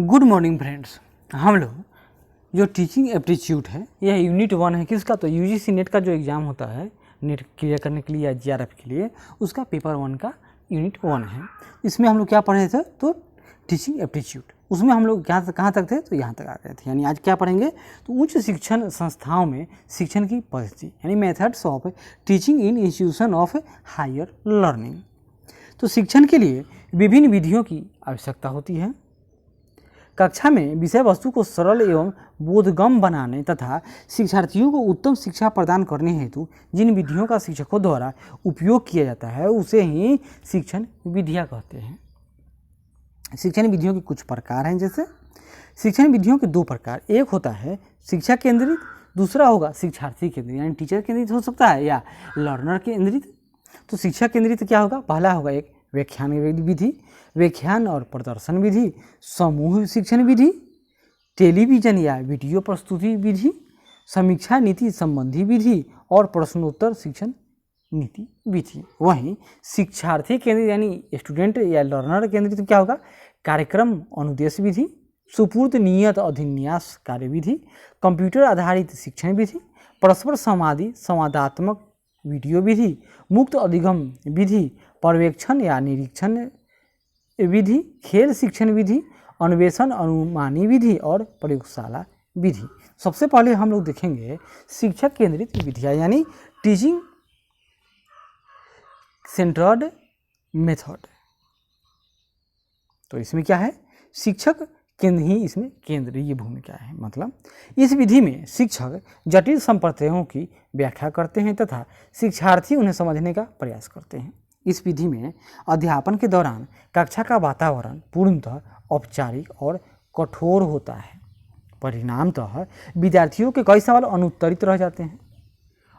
Good morning friends. हम लोग जो टीचिंग एप्टीट्यूड है यह यूनिट 1 है। किसका? तो यूजीसी नेट का जो एग्ज़ाम होता है नेट क्लियर करने के लिए या जीआरएफ के लिए, उसका पेपर 1 का यूनिट 1 है। इसमें हम लोग क्या पढ़े थे? तो टीचिंग एप्टीट्यूड। उसमें हम लोग कहाँ तक थे? तो यहाँ तक आ गए थे। यानी आज क्या पढ़ेंगे? तो उच्च शिक्षण संस्थाओं में शिक्षण की पद्धति यानी methods of teaching in institution of higher learning. तो शिक्षण के लिए विभिन्न विधियों की आवश्यकता होती है। कक्षा में विषय वस्तु को सरल एवं बोधगम्य बनाने तथा शिक्षार्थियों को उत्तम शिक्षा प्रदान करने हेतु जिन विधियों का शिक्षकों द्वारा उपयोग किया जाता है उसे ही शिक्षण विधियाँ कहते हैं। शिक्षण विधियों के कुछ प्रकार हैं। जैसे शिक्षण विधियों के दो प्रकार, एक होता है शिक्षा केंद्रित, दूसरा होगा शिक्षार्थी केंद्रित यानी टीचर केंद्रित हो सकता है या लर्नर केंद्रित। तो शिक्षा केंद्रित क्या होगा? पहला होगा एक व्याख्यान विधि, व्याख्यान और प्रदर्शन विधि, समूह शिक्षण विधि, टेलीविजन या वीडियो प्रस्तुति विधि, समीक्षा नीति संबंधी विधि और प्रश्नोत्तर शिक्षण नीति विधि। वहीं शिक्षार्थी केंद्रित यानी स्टूडेंट या लर्नर केंद्रित क्या होगा? कार्यक्रम अनुदेश विधि, सुपूर्द नियत अधिन्यास कार्यविधि, कंप्यूटर आधारित शिक्षण विधि, परस्पर संवादात्मक वीडियो विधि, मुक्त अधिगम विधि, पर्यवेक्षण या निरीक्षण विधि, खेल शिक्षण विधि, अन्वेषण अनुमानी विधि और प्रयोगशाला विधि। सबसे पहले हम लोग देखेंगे शिक्षक केंद्रित विधियाँ यानी टीचिंग सेंटर्ड मेथड। तो इसमें क्या है? शिक्षक केंद्र ही इसमें केंद्रीय भूमिका है। मतलब इस विधि में शिक्षक जटिल संप्रदायों की व्याख्या करते हैं तथा शिक्षार्थी उन्हें समझने का प्रयास करते हैं। इस विधि में अध्यापन के दौरान कक्षा का वातावरण पूर्णतः औपचारिक और कठोर होता है। परिणामतः विद्यार्थियों के कई सवाल अनुत्तरित रह जाते हैं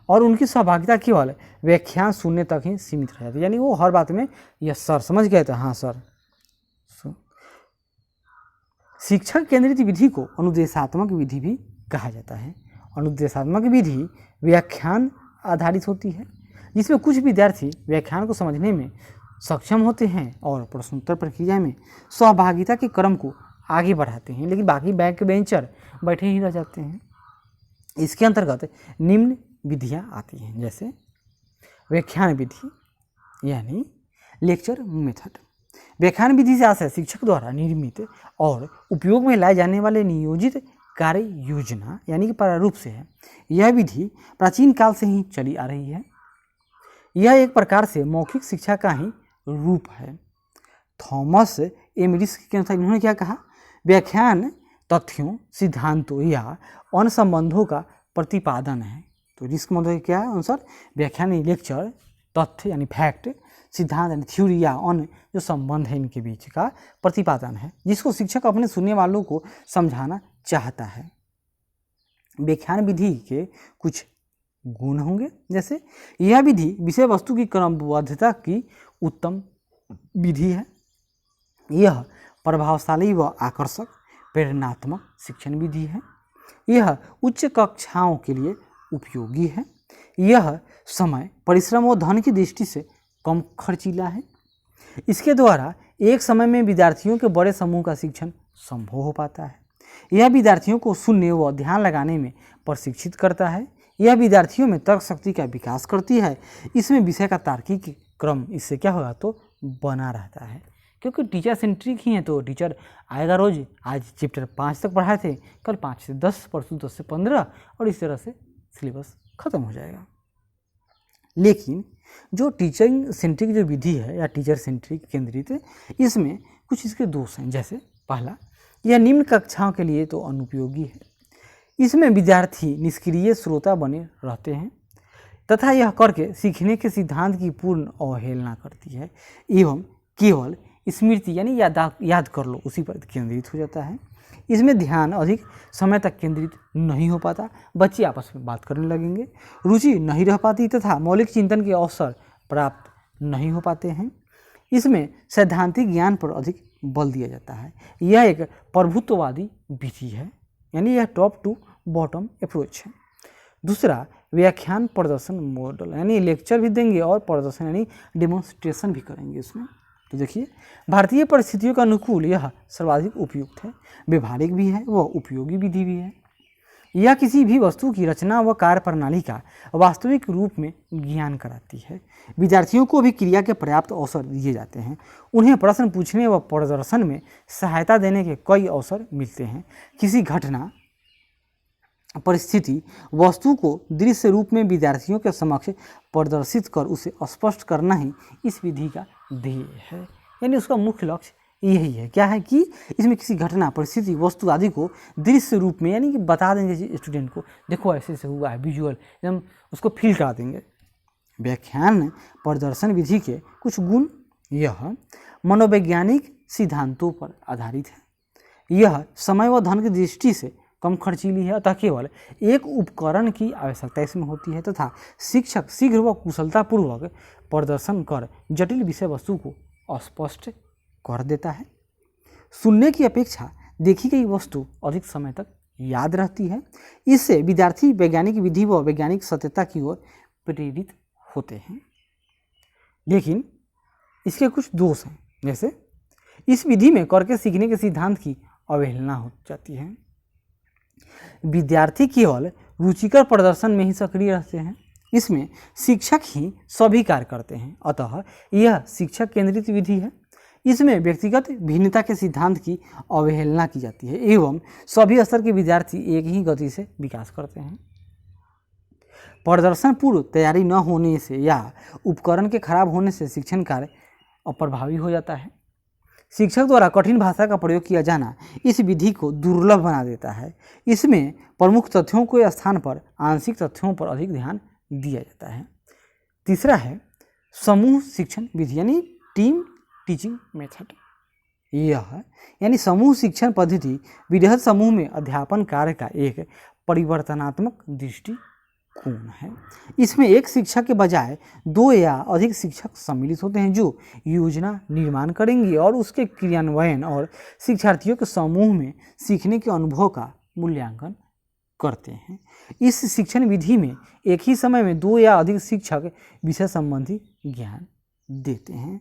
और उनकी सहभागिता केवल व्याख्यान सुनने तक ही सीमित रह जाती है। यानी वो हर बात में यस सर समझ गए थे, हाँ सर। शिक्षक केंद्रित विधि को अनुदेशात्मक विधि भी कहा जाता है। अनुदेशात्मक विधि व्याख्यान आधारित होती है जिसमें कुछ विद्यार्थी व्याख्यान को समझने में सक्षम होते हैं और प्रश्नोत्तर प्रक्रिया में सहभागिता के क्रम को आगे बढ़ाते हैं, लेकिन बाकी बैक बेंचर बैठे ही रह जाते हैं। इसके अंतर्गत निम्न विधियाँ आती हैं। जैसे व्याख्यान विधि यानी लेक्चर मेथड। व्याख्यान विधि से आशय शिक्षक द्वारा निर्मित और उपयोग में लाए जाने वाले नियोजित कार्य योजना यानी कि प्रारूप से है। यह विधि प्राचीन काल से ही चली आ रही है। यह एक प्रकार से मौखिक शिक्षा का ही रूप है। थॉमस एम रिस्क के अनुसार इन्होंने क्या कहा? व्याख्यान तथ्यों, सिद्धांतों या अन्य संबंधों का प्रतिपादन है। तो रिस्क मतलब क्या है? अनुसार व्याख्यान लेक्चर तथ्य यानी फैक्ट, सिद्धांत यानी थ्योरी या अन्य जो संबंध है इनके बीच का प्रतिपादन है जिसको शिक्षक अपने सुनने वालों को समझाना चाहता है। व्याख्यान विधि के कुछ गुण होंगे। जैसे यह विधि विषय वस्तु की क्रमबद्धता की उत्तम विधि है। यह प्रभावशाली व आकर्षक प्रेरणात्मक शिक्षण विधि है। यह उच्च कक्षाओं के लिए उपयोगी है। यह समय, परिश्रम और धन की दृष्टि से कम खर्चीला है। इसके द्वारा एक समय में विद्यार्थियों के बड़े समूह का शिक्षण संभव हो पाता है। यह विद्यार्थियों को सुनने व ध्यान लगाने में प्रशिक्षित करता है। यह विद्यार्थियों में तर्क शक्ति का विकास करती है। इसमें विषय का तार्किक क्रम इससे क्या होगा? तो बना रहता है, क्योंकि टीचर सेंट्रिक ही है। तो टीचर आएगा रोज, आज चैप्टर 5 तक पढ़ाए थे, कल 5 से 10, परसों 10 से 15 और इस तरह से सिलेबस खत्म हो जाएगा। लेकिन जो टीचिंग सेंट्रिक जो विधि है या टीचर सेंट्रिक केंद्रित, इसमें कुछ इसके दोष हैं। जैसे पहला, यह निम्न कक्षाओं के लिए तो अनुपयोगी है। इसमें विद्यार्थी निष्क्रिय श्रोता बने रहते हैं तथा यह करके सीखने के सिद्धांत की पूर्ण अवहेलना करती है एवं केवल स्मृति यानी याद कर लो उसी पर केंद्रित हो जाता है। इसमें ध्यान अधिक समय तक केंद्रित नहीं हो पाता। बच्चे आपस में बात करने लगेंगे, रुचि नहीं रह पाती तथा मौलिक चिंतन के अवसर प्राप्त नहीं हो पाते हैं। इसमें सैद्धांतिक ज्ञान पर अधिक बल दिया जाता है। यह एक प्रभुत्ववादी विधि है यानी यह टॉप टू बॉटम अप्रोच है। दूसरा, व्याख्यान प्रदर्शन मॉडल यानी लेक्चर भी देंगे और प्रदर्शन यानी डेमोन्स्ट्रेशन भी करेंगे। इसमें तो देखिए, भारतीय परिस्थितियों के अनुकूल यह सर्वाधिक उपयुक्त है, व्यवहारिक भी है, वह उपयोगी विधि भी है। यह किसी भी वस्तु की रचना व कार्य प्रणाली का वास्तविक रूप में ज्ञान कराती है। विद्यार्थियों को भी क्रिया के पर्याप्त अवसर दिए जाते हैं। उन्हें प्रश्न पूछने व प्रदर्शन में सहायता देने के कई अवसर मिलते हैं। किसी घटना, परिस्थिति, वस्तु को दृश्य रूप में विद्यार्थियों के समक्ष प्रदर्शित कर उसे स्पष्ट करना ही इस विधि का ध्येय है। यानी उसका मुख्य लक्ष्य यही है। क्या है कि इसमें किसी घटना, परिस्थिति, वस्तु आदि को दृश्य रूप में, यानी कि बता देंगे स्टूडेंट को, देखो ऐसे से हुआ है, विजुअल एकदम उसको फील करा देंगे। व्याख्यान प्रदर्शन विधि के कुछ गुण, यह मनोवैज्ञानिक सिद्धांतों पर आधारित है। यह समय व धन की दृष्टि से कम खर्चीली है, अतः केवल एक उपकरण की आवश्यकता इसमें होती है तथा शिक्षक शीघ्र व कुशलतापूर्वक प्रदर्शन कर जटिल विषय वस्तु को स्पष्ट कर देता है। सुनने की अपेक्षा देखी गई वस्तु अधिक समय तक याद रहती है। इससे विद्यार्थी वैज्ञानिक विधि व वैज्ञानिक सत्यता की ओर प्रेरित होते हैं। लेकिन इसके कुछ दोष हैं, जैसे इस विधि में करके सीखने के सिद्धांत की अवहेलना हो जाती है। विद्यार्थी केवल रुचिकर प्रदर्शन में ही सक्रिय रहते हैं। इसमें शिक्षक ही सभी कार्य करते हैं, अतः यह शिक्षक केंद्रित विधि है। इसमें व्यक्तिगत भिन्नता के सिद्धांत की अवहेलना की जाती है एवं सभी स्तर के विद्यार्थी एक ही गति से विकास करते हैं। प्रदर्शन पूर्व तैयारी न होने से या उपकरण के खराब होने से शिक्षण कार्य अप्रभावी हो जाता है। शिक्षक द्वारा कठिन भाषा का प्रयोग किया जाना इस विधि को दुर्लभ बना देता है। इसमें प्रमुख तथ्यों के स्थान पर आंशिक तथ्यों पर अधिक ध्यान दिया जाता है। तीसरा है समूह शिक्षण विधि, यानी टीम टीचिंग मेथड। यह यानी समूह शिक्षण पद्धति विधेयक समूह में अध्यापन कार्य का एक परिवर्तनात्मक दृष्टिकोण है। इसमें एक शिक्षक के बजाय दो या अधिक शिक्षक सम्मिलित होते हैं जो योजना निर्माण करेंगे और उसके क्रियान्वयन और शिक्षार्थियों के समूह में सीखने के अनुभव का मूल्यांकन करते हैं। इस शिक्षण विधि में एक ही समय में दो या अधिक शिक्षक विषय संबंधी ज्ञान देते हैं।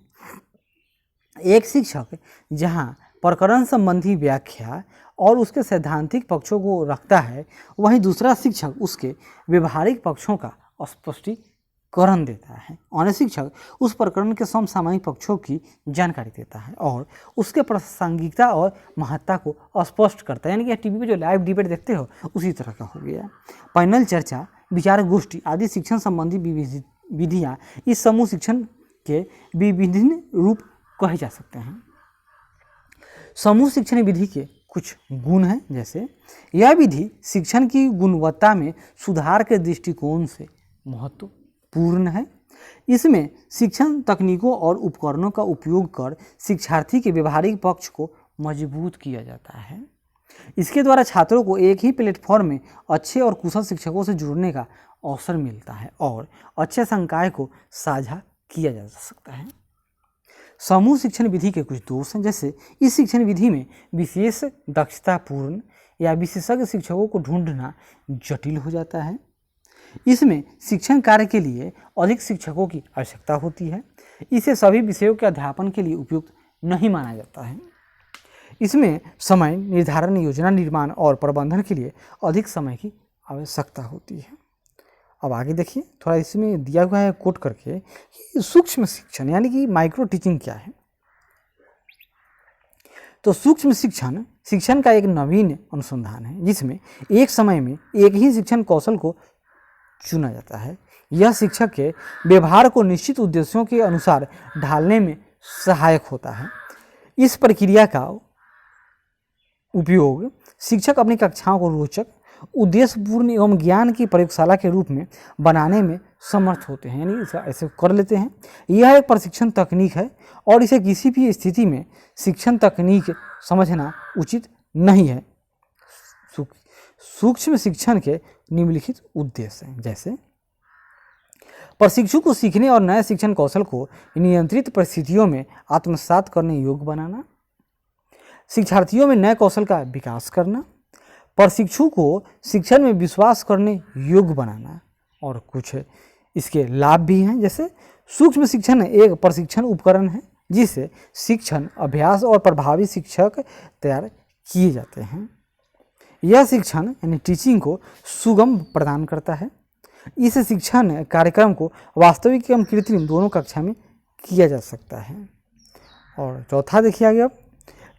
एक शिक्षक जहां प्रकरण संबंधी व्याख्या और उसके सैद्धांतिक पक्षों को रखता है, वहीं दूसरा शिक्षक उसके व्यवहारिक पक्षों का स्पष्टीकरण देता है। अन्य शिक्षक उस प्रकरण के समसामयिक पक्षों की जानकारी देता है और उसके प्रासंगिकता और महत्ता को स्पष्ट करता है। यानी कि टीवी पे जो लाइव डिबेट देखते हो उसी तरह का हो गया। पैनल चर्चा, विचार गोष्ठी आदि शिक्षण संबंधी विधियाँ इस समूह शिक्षण के विभिन्न रूप कहे जा सकते हैं। समूह शिक्षण विधि के कुछ गुण हैं, जैसे यह विधि शिक्षण की गुणवत्ता में सुधार के दृष्टिकोण से महत्वपूर्ण है। इसमें शिक्षण तकनीकों और उपकरणों का उपयोग कर शिक्षार्थी के व्यवहारिक पक्ष को मजबूत किया जाता है। इसके द्वारा छात्रों को एक ही प्लेटफॉर्म में अच्छे और कुशल शिक्षकों से जुड़ने का अवसर मिलता है और अच्छे संकाय को साझा किया जा सकता है। समूह शिक्षण विधि के कुछ दोष हैं, जैसे इस शिक्षण विधि में विशेष दक्षतापूर्ण या विशेषज्ञ शिक्षकों को ढूंढना जटिल हो जाता है। इसमें शिक्षण कार्य के लिए अधिक शिक्षकों की आवश्यकता होती है। इसे सभी विषयों के अध्यापन के लिए उपयुक्त नहीं माना जाता है। इसमें समय निर्धारण, योजना निर्माण और प्रबंधन के लिए अधिक समय की आवश्यकता होती है। अब आगे देखिए, थोड़ा इसमें दिया हुआ है कोट करके कि सूक्ष्म शिक्षण यानी कि माइक्रो टीचिंग क्या है। तो सूक्ष्म शिक्षण शिक्षण का एक नवीन अनुसंधान है जिसमें एक समय में एक ही शिक्षण कौशल को चुना जाता है। यह शिक्षक के व्यवहार को निश्चित उद्देश्यों के अनुसार ढालने में सहायक होता है। इस प्रक्रिया का उपयोग शिक्षक अपनी कक्षाओं को रोचक, उद्देश्यपूर्ण एवं ज्ञान की प्रयोगशाला के रूप में बनाने में समर्थ होते हैं, यानी इसे ऐसे कर लेते हैं। यह एक प्रशिक्षण तकनीक है और इसे किसी भी स्थिति में शिक्षण तकनीक समझना उचित नहीं है। सूक्ष्म शिक्षण के निम्नलिखित उद्देश्य हैं, जैसे प्रशिक्षु को सीखने और नए शिक्षण कौशल को नियंत्रित परिस्थितियों में आत्मसात करने योग्य बनाना, शिक्षार्थियों में नए कौशल का विकास करना, प्रशिक्षु को शिक्षण में विश्वास करने योग्य बनाना। और कुछ इसके लाभ भी हैं, जैसे सूक्ष्म शिक्षण एक प्रशिक्षण उपकरण है जिससे शिक्षण, अभ्यास और प्रभावी शिक्षक तैयार किए जाते हैं। यह शिक्षण यानी टीचिंग को सुगम प्रदान करता है। इस शिक्षण कार्यक्रम को वास्तविक एवं कृत्रिम दोनों कक्षा में किया जा सकता है। और चौथा देखिए आगे अब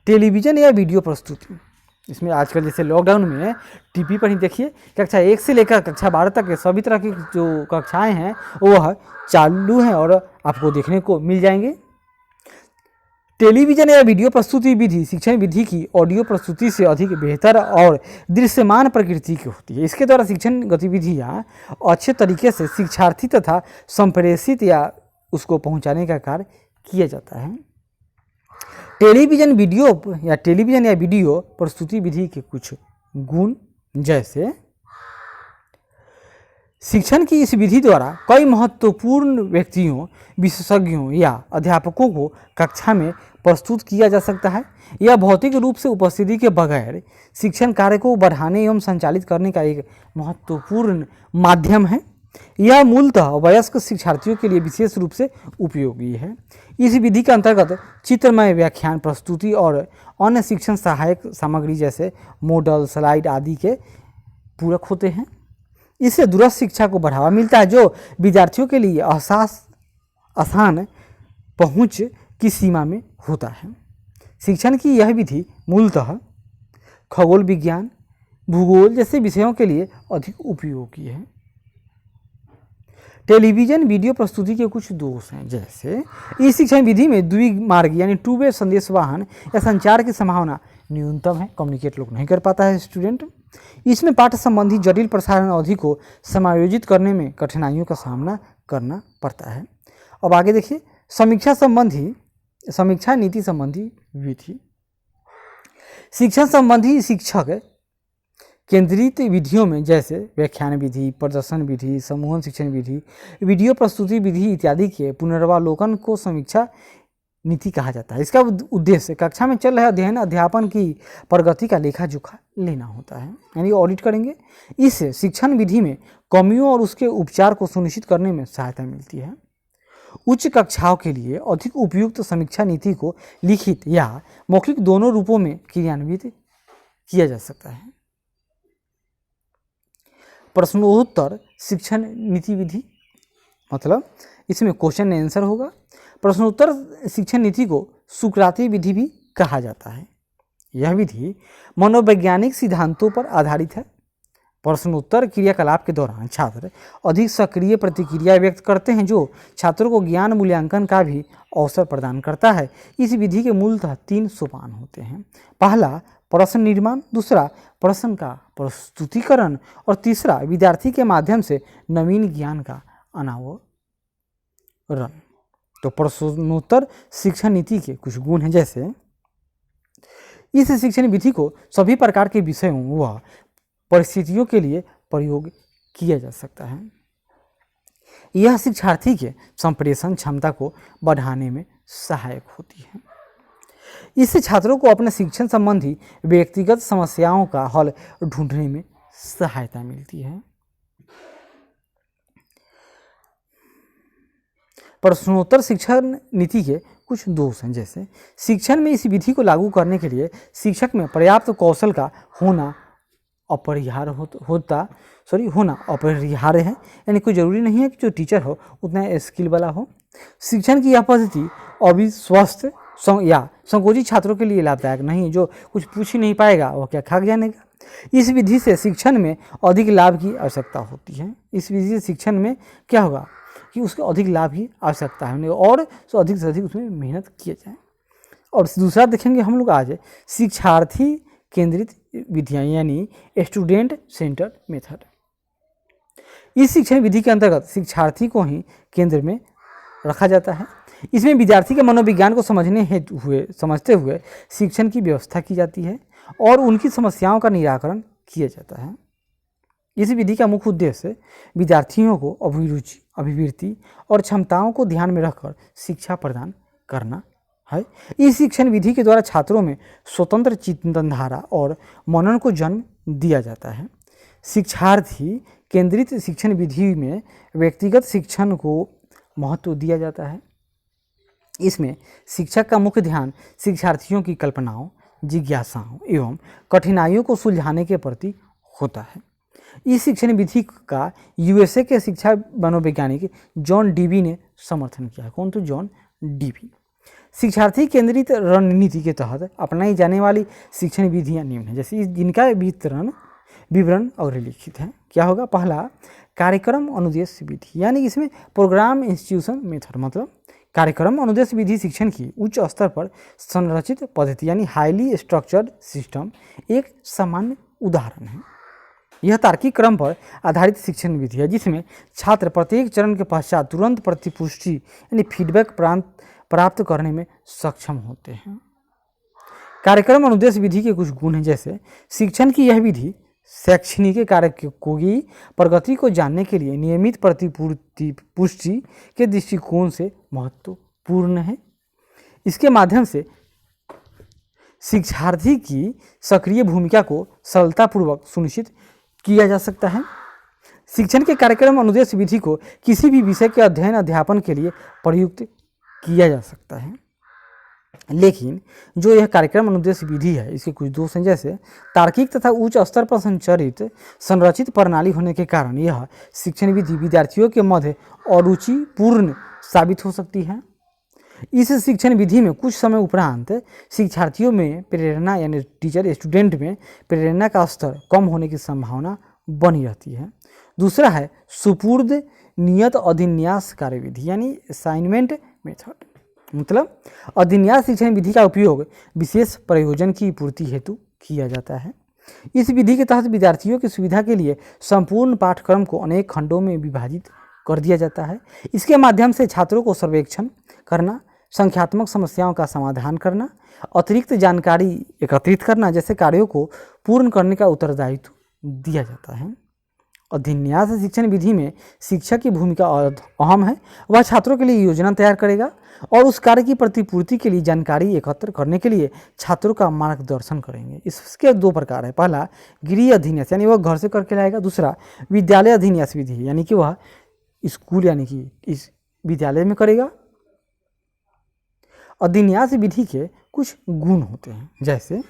टेलीविज़न या वीडियो प्रस्तुति। इसमें आजकल जैसे लॉकडाउन में टीवी पर ही देखिए कक्षा 1 से लेकर कक्षा 12 तक के सभी तरह की जो कक्षाएं हैं वह चालू हैं और आपको देखने को मिल जाएंगे। टेलीविज़न या वीडियो प्रस्तुति विधि शिक्षण विधि की ऑडियो प्रस्तुति से अधिक बेहतर और दृश्यमान प्रकृति की होती है। इसके द्वारा शिक्षण गतिविधियाँ अच्छे तरीके से शिक्षार्थी तथा संप्रेषित या उसको पहुँचाने का कार्य किया जाता है। टेलीविज़न या वीडियो प्रस्तुति विधि के कुछ गुण जैसे शिक्षण की इस विधि द्वारा कई महत्वपूर्ण व्यक्तियों, विशेषज्ञों या अध्यापकों को कक्षा में प्रस्तुत किया जा सकता है। यह भौतिक रूप से उपस्थिति के बगैर शिक्षण कार्य को बढ़ाने एवं संचालित करने का एक महत्वपूर्ण माध्यम है। यह मूलतः वयस्क शिक्षार्थियों के लिए विशेष रूप से उपयोगी है। इस विधि के अंतर्गत चित्रमय व्याख्यान प्रस्तुति और अन्य शिक्षण सहायक सामग्री जैसे मॉडल, स्लाइड आदि के पूरक होते हैं। इससे दूरस्थ शिक्षा को बढ़ावा मिलता है जो विद्यार्थियों के लिए आसान पहुंच की सीमा में होता है। शिक्षण की यह विधि मूलतः खगोल विज्ञान, भूगोल जैसे विषयों के लिए अधिक उपयोगी है। टेलीविज़न वीडियो प्रस्तुति के कुछ दोष हैं जैसे इस शिक्षण विधि में द्विमार्गी यानी टू वे संदेशवाहन या संचार की संभावना न्यूनतम है, कम्युनिकेट लोग नहीं कर पाता है स्टूडेंट। इसमें पाठ संबंधी जटिल प्रसारण अवधि को समायोजित करने में कठिनाइयों का सामना करना पड़ता है। अब आगे देखिए समीक्षा नीति संबंधी विधि। शिक्षण संबंधी शिक्षक केंद्रित विधियों में जैसे व्याख्यान विधि, प्रदर्शन विधि, समूह शिक्षण विधि, वीडियो प्रस्तुति विधि इत्यादि के पुनर्वालोकन को समीक्षा नीति कहा जाता है। इसका उद्देश्य कक्षा में चल रहे अध्ययन अध्यापन की प्रगति का लेखा जोखा लेना होता है, यानी ऑडिट करेंगे। इससे शिक्षण विधि में कमियों और उसके उपचार को सुनिश्चित करने में सहायता मिलती है। उच्च कक्षाओं के लिए अधिक उपयुक्त समीक्षा नीति को लिखित या मौखिक दोनों रूपों में क्रियान्वित किया जा सकता है। प्रश्नोत्तर शिक्षण नीति विधि मतलब इसमें क्वेश्चन आंसर होगा। प्रश्नोत्तर शिक्षण नीति को सुकराती विधि भी कहा जाता है। यह विधि मनोवैज्ञानिक सिद्धांतों पर आधारित है। प्रश्नोत्तर क्रियाकलाप के दौरान छात्र अधिक सक्रिय प्रतिक्रिया व्यक्त करते हैं जो छात्रों को ज्ञान मूल्यांकन का भी अवसर प्रदान करता है। इस विधि के मूलतः 3 सोपान होते हैं। पहला प्रश्न निर्माण, दूसरा प्रश्न का प्रस्तुतिकरण और तीसरा विद्यार्थी के माध्यम से नवीन ज्ञान का अनावरण। तो प्रश्नोत्तर शिक्षण नीति के कुछ गुण हैं जैसे इस शिक्षण विधि को सभी प्रकार के विषयों व परिस्थितियों के लिए प्रयोग किया जा सकता है। यह शिक्षार्थी के संप्रेषण क्षमता को बढ़ाने में सहायक होती है। इससे छात्रों को अपने शिक्षण संबंधी व्यक्तिगत समस्याओं का हल ढूंढने में सहायता मिलती है। प्रश्नोत्तर शिक्षण नीति के कुछ दोष हैं जैसे शिक्षण में इस विधि को लागू करने के लिए शिक्षक में पर्याप्त कौशल का होना अपरिहार्य है, यानी कोई ज़रूरी नहीं है कि जो टीचर हो उतना स्किल वाला हो। शिक्षण की यह पद्धति अविस्वस्त या संकोची छात्रों के लिए लाभदायक नहीं है, जो कुछ पूछ ही नहीं पाएगा वो क्या खा जानेगा। इस विधि से शिक्षण में अधिक लाभ की आवश्यकता होती है। इस विधि से शिक्षण में क्या होगा कि उसको अधिक लाभ की आवश्यकता है और तो अधिक से अधिक उसमें मेहनत किया जाए। और दूसरा देखेंगे हम लोग आज शिक्षार्थी केंद्रित विधियाँ यानी स्टूडेंट सेंटर्ड मेथड। इस शिक्षण विधि के अंतर्गत शिक्षार्थी को ही केंद्र में रखा जाता है। इसमें विद्यार्थी के मनोविज्ञान को समझते हुए शिक्षण की व्यवस्था की जाती है और उनकी समस्याओं का निराकरण किया जाता है। इस विधि का मुख्य उद्देश्य विद्यार्थियों को अभिरुचि, अभिवृत्ति और क्षमताओं को ध्यान में रखकर शिक्षा प्रदान करना है। इस शिक्षण विधि के द्वारा छात्रों में स्वतंत्र चिंतनधारा और मनन को जन्म दिया जाता है। शिक्षार्थी केंद्रित शिक्षण विधि में व्यक्तिगत शिक्षण को महत्व दिया जाता है। इसमें शिक्षक का मुख्य ध्यान शिक्षार्थियों की कल्पनाओं, जिज्ञासाओं एवं कठिनाइयों को सुलझाने के प्रति होता है। इस शिक्षण विधि का यूएसए के शिक्षा मनोवैज्ञानिक जॉन डीबी ने समर्थन किया है। कौन? तो जॉन डीबी। शिक्षार्थी केंद्रित रणनीति के तहत अपनाई जाने वाली शिक्षण विधियां निम्न हैं, जैसे जिनका विवरण और लिखित है। क्या होगा? पहला, कार्यक्रम अनुदेश विधि, यानी इसमें प्रोग्राम इंस्टीट्यूशन मेथड, मतलब कार्यक्रम अनुदेश विधि शिक्षण की उच्च स्तर पर संरचित पद्धति यानी हाईली स्ट्रक्चर्ड सिस्टम एक सामान्य उदाहरण है। यह तार्किक क्रम पर आधारित शिक्षण विधि है जिसमें छात्र प्रत्येक चरण के पश्चात तुरंत प्रतिपुष्टि यानी फीडबैक प्राप्त करने में सक्षम होते हैं। कार्यक्रम अनुदेश विधि के कुछ गुण हैं, जैसे शिक्षण की यह विधि शैक्षणिक कार्यों की प्रगति को जानने के लिए नियमित प्रतिपुष्टि के दृष्टिकोण से महत्वपूर्ण है। इसके माध्यम से शिक्षार्थी की सक्रिय भूमिका को सरलतापूर्वक सुनिश्चित किया जा सकता है। शिक्षण के कार्यक्रम अनुदेश विधि को किसी भी विषय के अध्ययन अध्यापन के लिए प्रयुक्त किया जा सकता है, लेकिन जो यह कार्यक्रम अनुदेश विधि है इसके कुछ दोष हैं, जैसे तार्किक तथा उच्च स्तर पर संरचित प्रणाली होने के कारण यह शिक्षण विधि विद्यार्थियों के मध्य अरुचिपूर्ण साबित हो सकती है। इस शिक्षण विधि में कुछ समय उपरांत शिक्षार्थियों में प्रेरणा यानी टीचर स्टूडेंट में प्रेरणा का स्तर कम होने की संभावना बनी रहती है। दूसरा है सुपूर्द नियत अधिन्यास कार्यविधि यानी असाइनमेंट मेथड, मतलब अधिन्यास शिक्षण विधि का उपयोग विशेष प्रयोजन की पूर्ति हेतु किया जाता है। इस विधि के तहत विद्यार्थियों की सुविधा के लिए संपूर्ण पाठ्यक्रम को अनेक खंडों में विभाजित कर दिया जाता है। इसके माध्यम से छात्रों को सर्वेक्षण करना, संख्यात्मक समस्याओं का समाधान करना, अतिरिक्त जानकारी एकत्रित करना जैसे कार्यों को पूर्ण करने का उत्तरदायित्व दिया जाता है। अधिन्यास शिक्षण विधि में शिक्षक की भूमिका अहम है। वह छात्रों के लिए योजना तैयार करेगा और उस कार्य की प्रतिपूर्ति के लिए जानकारी एकत्र करने के लिए छात्रों का मार्गदर्शन करेंगे। इसके दो प्रकार है, पहला गृह अधिन्यास यानी वह घर से करके लाएगा, दूसरा विद्यालय अधिन्यास विधि यानी कि वह स्कूल यानी कि इस विद्यालय में करेगा। अधिन्यास विधि के कुछ गुण होते हैं, जैसे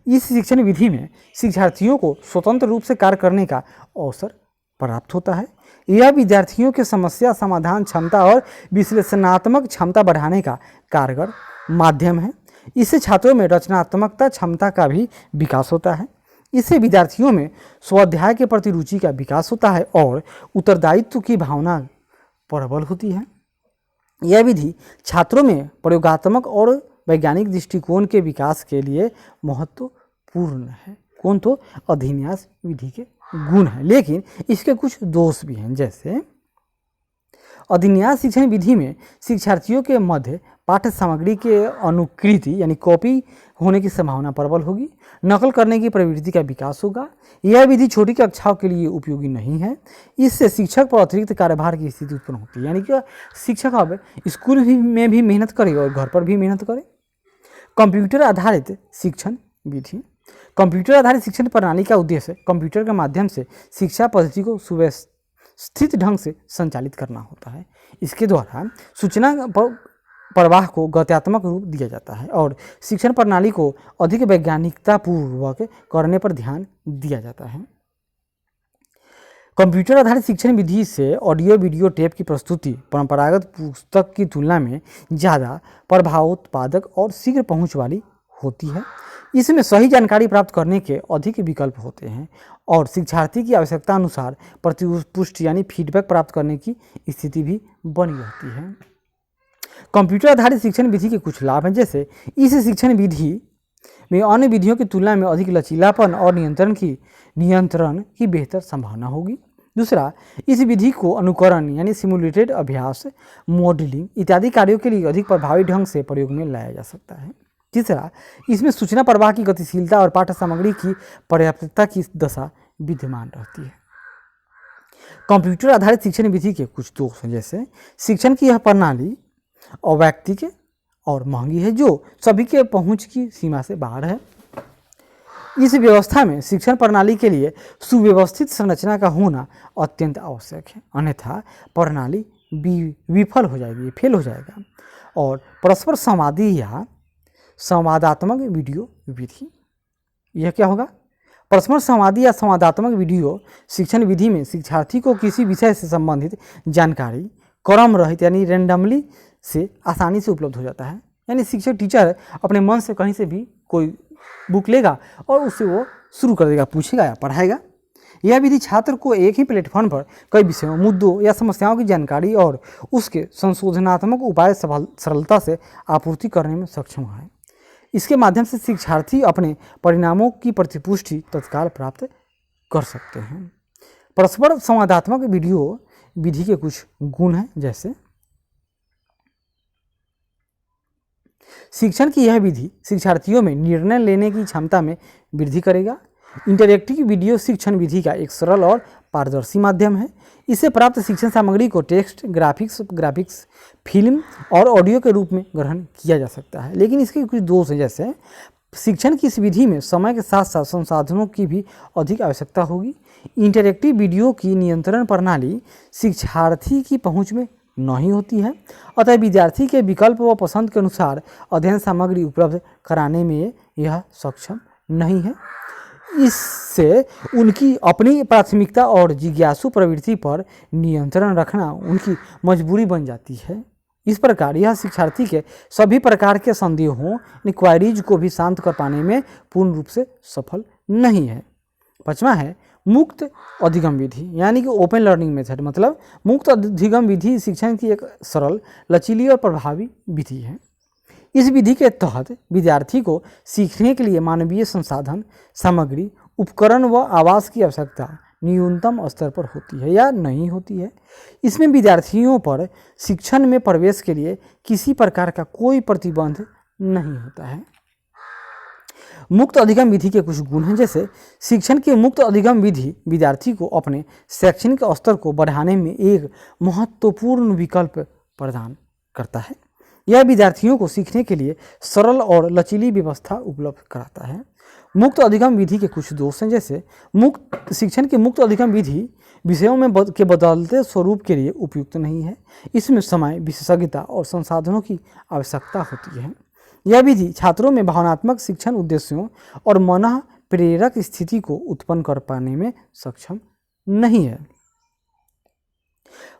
इस शिक्षण विधि में शिक्षार्थियों को स्वतंत्र रूप से कार्य करने का अवसर प्राप्त होता है। यह विद्यार्थियों के समस्या समाधान क्षमता और विश्लेषणात्मक क्षमता बढ़ाने का कारगर माध्यम है। इससे छात्रों में रचनात्मकता क्षमता का भी विकास होता है। इससे विद्यार्थियों में स्वाध्याय के प्रति रुचि का विकास होता है और उत्तरदायित्व की भावना प्रबल होती है। यह विधि छात्रों में प्रयोगात्मक और वैज्ञानिक दृष्टिकोण के विकास के लिए महत्वपूर्ण है। कौन? तो अधिन्यास विधि के गुण हैं, लेकिन इसके कुछ दोष भी हैं, जैसे अधिन्यास शिक्षण विधि में शिक्षार्थियों के मध्य पाठ्य सामग्री के अनुकृति यानी कॉपी होने की संभावना प्रबल होगी। नकल करने की प्रवृत्ति का विकास होगा। यह विधि छोटी कक्षाओं के लिए उपयोगी नहीं है। इससे शिक्षक पर अतिरिक्त कार्यभार की स्थिति उत्पन्न होती है, यानी कि शिक्षक अब स्कूल में भी मेहनत करे और घर पर भी मेहनत करे। कंप्यूटर आधारित शिक्षण विधि। कंप्यूटर आधारित शिक्षण प्रणाली का उद्देश्य कंप्यूटर के माध्यम से शिक्षा पद्धति को सुव्यवस्थित ढंग से संचालित करना होता है। इसके द्वारा सूचना प्रवाह को गत्यात्मक रूप दिया जाता है और शिक्षण प्रणाली को अधिक वैज्ञानिकतापूर्वक करने पर ध्यान दिया जाता है। कंप्यूटर आधारित शिक्षण विधि से ऑडियो वीडियो टेप की प्रस्तुति परंपरागत पुस्तक की तुलना में ज़्यादा प्रभावोत्पादक और शीघ्र पहुंच वाली होती है। इसमें सही जानकारी प्राप्त करने के अधिक विकल्प होते हैं और शिक्षार्थी की आवश्यकता अनुसार प्रतिपुष्टि यानी फीडबैक प्राप्त करने की स्थिति भी बनी रहती है। कंप्यूटर आधारित शिक्षण विधि के कुछ लाभ हैं, जैसे इस शिक्षण विधि में अन्य विधियों की तुलना में अधिक लचीलापन और नियंत्रण की बेहतर संभावना होगी। दूसरा, इस विधि को अनुकरण यानी सिमुलेटेड अभ्यास, मॉडलिंग इत्यादि कार्यों के लिए अधिक प्रभावी ढंग से प्रयोग में लाया जा सकता है। तीसरा, इसमें सूचना प्रवाह की गतिशीलता और पाठ्य सामग्री की पर्याप्तता की दशा विद्यमान रहती है। कंप्यूटर आधारित शिक्षण विधि के कुछ दोष हैं, जैसे शिक्षण की यह प्रणाली अवैयक्तिक और महंगी है जो सभी के पहुंच की सीमा से बाहर है। इस व्यवस्था में शिक्षण प्रणाली के लिए सुव्यवस्थित संरचना का होना अत्यंत आवश्यक है, अन्यथा प्रणाली विफल हो जाएगी, फेल हो जाएगा। और परस्पर संवादी या संवादात्मक वीडियो विधि। यह क्या होगा? परस्पर संवादी या संवादात्मक वीडियो शिक्षण विधि में शिक्षार्थी को किसी विषय से संबंधित जानकारी क्रम रहित यानी रैंडमली से आसानी से उपलब्ध हो जाता है। यानी शिक्षक टीचर अपने मन से कहीं से भी कोई बुक लेगा और उससे वो शुरू कर देगा, पूछेगा या पढ़ाएगा। यह विधि छात्र को एक ही प्लेटफॉर्म पर कई विषयों, मुद्दों या समस्याओं की जानकारी और उसके संशोधनात्मक उपाय सरलता से आपूर्ति करने में सक्षम है। इसके माध्यम से शिक्षार्थी अपने परिणामों की प्रतिपुष्टि तत्काल प्राप्त कर सकते हैं। परस्पर संवादात्मक वीडियो विधि के कुछ गुण हैं, जैसे शिक्षण की यह विधि शिक्षार्थियों में निर्णय लेने की क्षमता में वृद्धि करेगा। इंटरैक्टिव वीडियो शिक्षण विधि का एक सरल और पारदर्शी माध्यम है। इससे प्राप्त शिक्षण सामग्री को टेक्स्ट, ग्राफिक्स, फिल्म और ऑडियो के रूप में ग्रहण किया जा सकता है। लेकिन इसके कुछ दोष हैं, जैसे शिक्षण की इस विधि में समय के साथ साथ संसाधनों की भी अधिक आवश्यकता होगी। इंटरैक्टिव वीडियो की नियंत्रण प्रणाली शिक्षार्थी की पहुंच में नहीं होती है, अतः विद्यार्थी के विकल्प व पसंद के अनुसार अध्ययन सामग्री उपलब्ध कराने में यह सक्षम नहीं है। इससे उनकी अपनी प्राथमिकता और जिज्ञासु प्रवृत्ति पर नियंत्रण रखना उनकी मजबूरी बन जाती है। इस प्रकार यह शिक्षार्थी के सभी प्रकार के संदेहों, क्वायरीज को भी शांत कर पाने में पूर्ण रूप से सफल नहीं है। 5वां है मुक्त अधिगम विधि, यानी कि ओपन लर्निंग मेथड। मतलब मुक्त अधिगम विधि शिक्षण की एक सरल, लचीली और प्रभावी विधि है। इस विधि के तहत विद्यार्थी को सीखने के लिए मानवीय संसाधन, सामग्री, उपकरण व आवास की आवश्यकता न्यूनतम स्तर पर होती है या नहीं होती है। इसमें विद्यार्थियों पर शिक्षण में प्रवेश के लिए किसी प्रकार का कोई प्रतिबंध नहीं होता है। मुक्त अधिगम विधि के कुछ गुण हैं, जैसे शिक्षण की मुक्त अधिगम विधि विद्यार्थी को अपने शैक्षणिक स्तर को बढ़ाने में एक महत्वपूर्ण विकल्प प्रदान करता है। यह विद्यार्थियों को सीखने के लिए सरल और लचीली व्यवस्था उपलब्ध कराता है। मुक्त अधिगम विधि के कुछ दोष हैं, जैसे शिक्षण की मुक्त अधिगम विधि विषयों में के बदलते स्वरूप के लिए उपयुक्त नहीं है। इसमें समय, विशेषज्ञता और संसाधनों की आवश्यकता होती है। यह विधि छात्रों में भावनात्मक शिक्षण उद्देश्यों और मन प्रेरक स्थिति को उत्पन्न कर पाने में सक्षम नहीं है।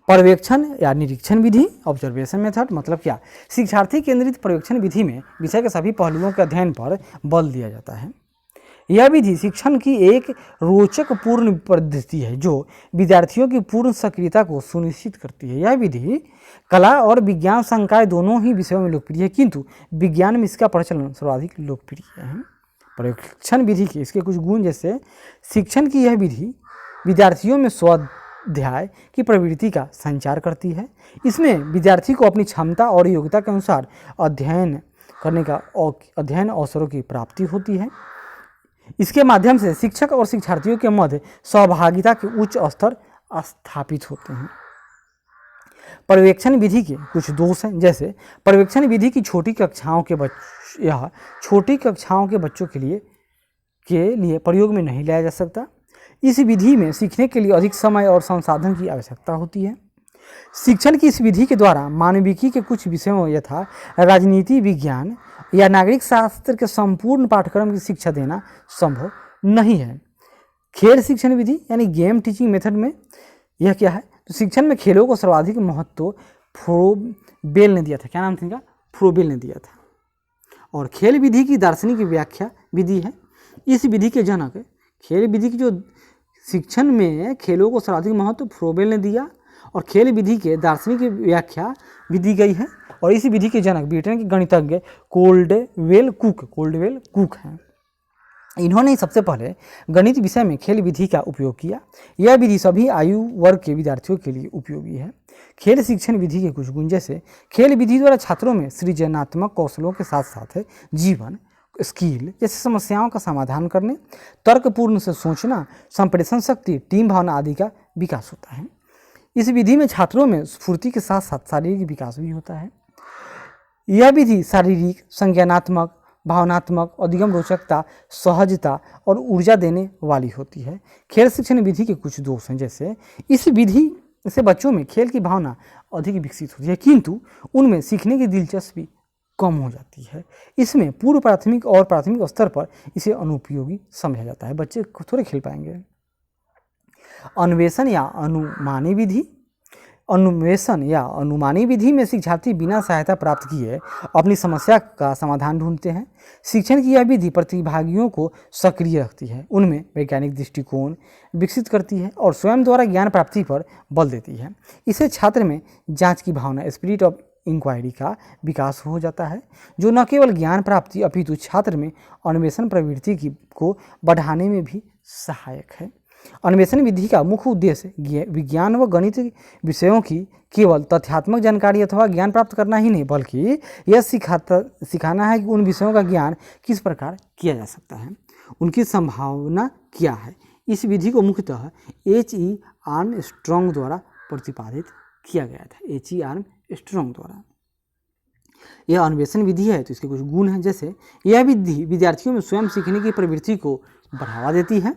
पर्यवेक्षण या निरीक्षण विधि, ऑब्जर्वेशन मेथड, मतलब क्या? शिक्षार्थी केंद्रित पर्यवेक्षण विधि में विषय के सभी पहलुओं के अध्ययन पर बल दिया जाता है। यह विधि शिक्षण की एक रोचक पूर्ण पद्धति है जो विद्यार्थियों की पूर्ण सक्रियता को सुनिश्चित करती है। यह विधि कला और विज्ञान संकाय दोनों ही विषयों में लोकप्रिय है, किंतु विज्ञान में इसका प्रचलन सर्वाधिक लोकप्रिय है। पर्यवेक्षण विधि के इसके कुछ गुण, जैसे शिक्षण की यह विधि विद्यार्थियों में स्वाध्याय की प्रवृत्ति का संचार करती है। इसमें विद्यार्थी को अपनी क्षमता और योग्यता के अनुसार अध्ययन करने का अध्ययन अवसरों की प्राप्ति होती है। इसके माध्यम से शिक्षक और शिक्षार्थियों के मध्य सहभागिता के उच्च स्तर स्थापित होते हैं। पर्यवेक्षण विधि के कुछ दोष हैं, जैसे पर्यवेक्षण विधि की छोटी कक्षाओं के बच्चों के लिए प्रयोग में नहीं लाया जा सकता। इस विधि में सीखने के लिए अधिक समय और संसाधन की आवश्यकता होती है। शिक्षण की इस विधि के द्वारा मानविकी के कुछ विषयों यथा राजनीति विज्ञान या नागरिक शास्त्र के संपूर्ण पाठ्यक्रम की शिक्षा देना संभव नहीं है। खेल शिक्षण विधि यानी गेम टीचिंग मेथड में यह क्या है? तो शिक्षण में खेलों को सर्वाधिक महत्व फ्रोबेल ने दिया था। क्या नाम था इनका? फ्रोबेल ने दिया था। और खेल विधि की दार्शनिक व्याख्या विधि है। इस विधि के जनक, खेल विधि की जो शिक्षण में खेलों को सर्वाधिक महत्व फ्रोबेल ने दिया और खेल विधि के दार्शनिक व्याख्या विधि गई है। और इस विधि के जनक ब्रिटेन के गणितज्ञ कोल्डवेल कुक हैं। इन्होंने सबसे पहले गणित विषय में खेल विधि का उपयोग किया। यह विधि सभी आयु वर्ग के विद्यार्थियों के लिए उपयोगी है। खेल शिक्षण विधि के कुछ गुण, जैसे खेल विधि द्वारा छात्रों में सृजनात्मक कौशलों के साथ साथ जीवन स्किल जैसे समस्याओं का समाधान करने, तर्कपूर्ण से सोचना, संप्रेषण शक्ति, टीम भावना आदि का विकास होता है। इस विधि में छात्रों में स्फूर्ति के साथ साथ शारीरिक विकास भी होता है। यह विधि शारीरिक, संज्ञानात्मक, भावनात्मक, अधिगम रोचकता, सहजता और ऊर्जा देने वाली होती है। खेल शिक्षण विधि के कुछ दोष हैं, जैसे इस विधि से बच्चों में खेल की भावना अधिक विकसित होती है, किंतु उनमें सीखने की दिलचस्पी कम हो जाती है। इसमें पूर्व प्राथमिक और प्राथमिक स्तर पर इसे अनुपयोगी समझा जाता है, बच्चे थोड़े खेल पाएंगे। अन्वेषण या अनुमानी विधि। अन्वेषण या अनुमानी विधि में शिक्षार्थी बिना सहायता प्राप्त किए अपनी समस्या का समाधान ढूंढते हैं। शिक्षण की यह विधि प्रतिभागियों को सक्रिय रखती है, उनमें वैज्ञानिक दृष्टिकोण विकसित करती है और स्वयं द्वारा ज्ञान प्राप्ति पर बल देती है। इससे छात्र में जांच की भावना, स्पिरिट ऑफ इंक्वायरी का विकास हो जाता है, जो न केवल ज्ञान प्राप्ति अपितु छात्र में अन्वेषण प्रवृत्ति को बढ़ाने में भी सहायक है। अन्वेषण विधि का मुख्य उद्देश्य विज्ञान व गणित विषयों की केवल तथ्यात्मक जानकारी अथवा ज्ञान प्राप्त करना ही नहीं, बल्कि यह सिखाना है कि उन विषयों का ज्ञान किस प्रकार किया जा सकता है, उनकी संभावना क्या है। इस विधि को मुख्यतः H.E. आर्मस्ट्रॉन्ग द्वारा प्रतिपादित किया गया था। H.E. आर्मस्ट्रॉन्ग द्वारा यह अन्वेषण विधि है, तो इसके कुछ गुण हैं, जैसे यह विधि विद्यार्थियों में स्वयं सीखने की प्रवृत्ति को बढ़ावा देती है।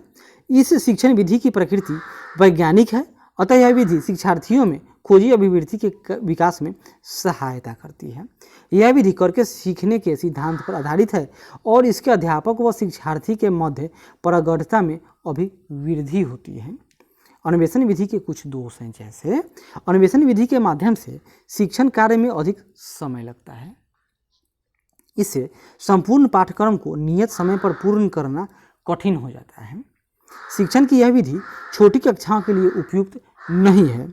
इस शिक्षण विधि की प्रकृति वैज्ञानिक है, अतः यह विधि शिक्षार्थियों में खोजी अभिवृत्ति के विकास में सहायता करती है। यह विधि करके सीखने के सिद्धांत पर आधारित है और इसके अध्यापक व शिक्षार्थी के मध्य प्रगाढ़ता में अभिवृद्धि होती है। अन्वेषण विधि के कुछ दोष हैं, जैसे अन्वेषण विधि के माध्यम से शिक्षण कार्य में अधिक समय लगता है। इससे संपूर्ण पाठ्यक्रम को नियत समय पर पूर्ण करना कठिन हो जाता है। शिक्षण की यह विधि छोटी कक्षाओं के लिए उपयुक्त नहीं है।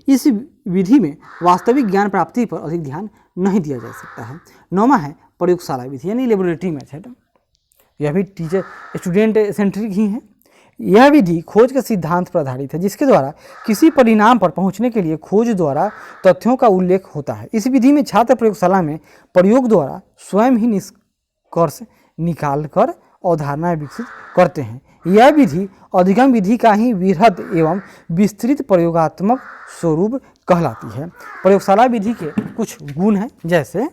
इस विधि में वास्तविक ज्ञान प्राप्ति पर अधिक ध्यान नहीं दिया जा सकता है। 9वां है प्रयोगशाला विधि यानी लेबोरेटरी मेथड। यह भी टीचर स्टूडेंट सेंट्रिक ही है। यह विधि खोज के सिद्धांत पर आधारित है, जिसके द्वारा किसी परिणाम पर पहुंचने के लिए खोज द्वारा तथ्यों का उल्लेख होता है। इस विधि में छात्र प्रयोगशाला में प्रयोग द्वारा स्वयं ही निष्कर्ष निकालकर अवधारणाएं विकसित करते हैं। यह विधि अधिगम विधि का ही वृहद एवं विस्तृत प्रयोगात्मक स्वरूप कहलाती है। प्रयोगशाला विधि के कुछ गुण हैं, जैसे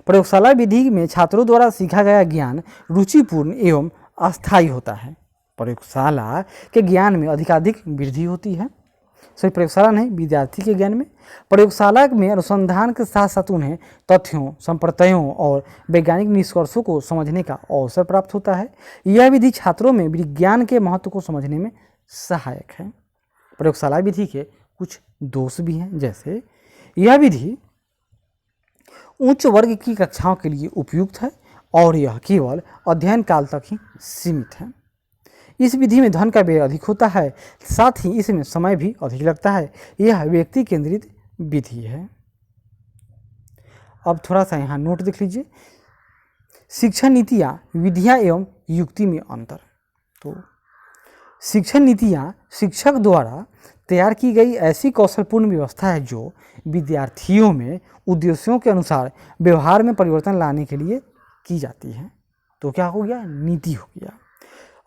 प्रयोगशाला विधि में छात्रों द्वारा सीखा गया ज्ञान रुचिपूर्ण एवं अस्थायी होता है। प्रयोगशाला के ज्ञान में अधिकाधिक वृद्धि होती है। प्रयोगशाला नहीं, विद्यार्थी के ज्ञान में। प्रयोगशाला में अनुसंधान के साथ साथ उन्हें तथ्यों, संप्रत्ययों और वैज्ञानिक निष्कर्षों को समझने का अवसर प्राप्त होता है। यह विधि छात्रों में विज्ञान के महत्व को समझने में सहायक है। प्रयोगशाला विधि के कुछ दोष भी हैं, जैसे यह विधि उच्च वर्ग की कक्षाओं के लिए उपयुक्त है और यह केवल अध्ययन काल तक ही सीमित है। इस विधि में धन का व्यय अधिक होता है, साथ ही इसमें समय भी अधिक लगता है। यह व्यक्ति केंद्रित विधि है। अब थोड़ा सा यहाँ नोट देख लीजिए, शिक्षण नीतियाँ, विधियाँ एवं युक्ति में अंतर। तो शिक्षण नीतियाँ शिक्षक द्वारा तैयार की गई ऐसी कौशलपूर्ण व्यवस्था है जो विद्यार्थियों में उद्देश्यों के अनुसार व्यवहार में परिवर्तन लाने के लिए की जाती है। तो क्या हो गया, नीति हो गया।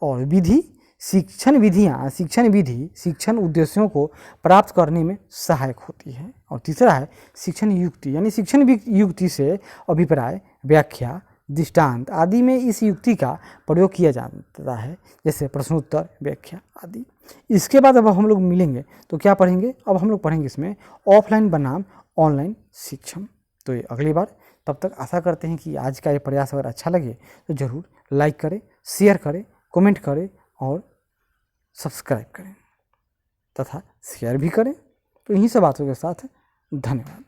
और विधि, शिक्षण विधियाँ, शिक्षण विधि शिक्षण उद्देश्यों को प्राप्त करने में सहायक होती है। और तीसरा है शिक्षण युक्ति, यानी शिक्षण युक्ति से अभिप्राय, व्याख्या, दृष्टांत आदि में इस युक्ति का प्रयोग किया जाता है, जैसे प्रश्नोत्तर, व्याख्या आदि। इसके बाद अब हम लोग मिलेंगे तो क्या पढ़ेंगे, अब हम लोग पढ़ेंगे इसमें ऑफलाइन बनाम ऑनलाइन शिक्षण। तो ये अगली बार, तब तक आशा करते हैं कि आज का ये प्रयास अगर अच्छा लगे तो ज़रूर लाइक करें, शेयर करें, कमेंट करें और सब्सक्राइब करें तथा शेयर भी करें। तो इन्हीं सब बातों के साथ धन्यवाद।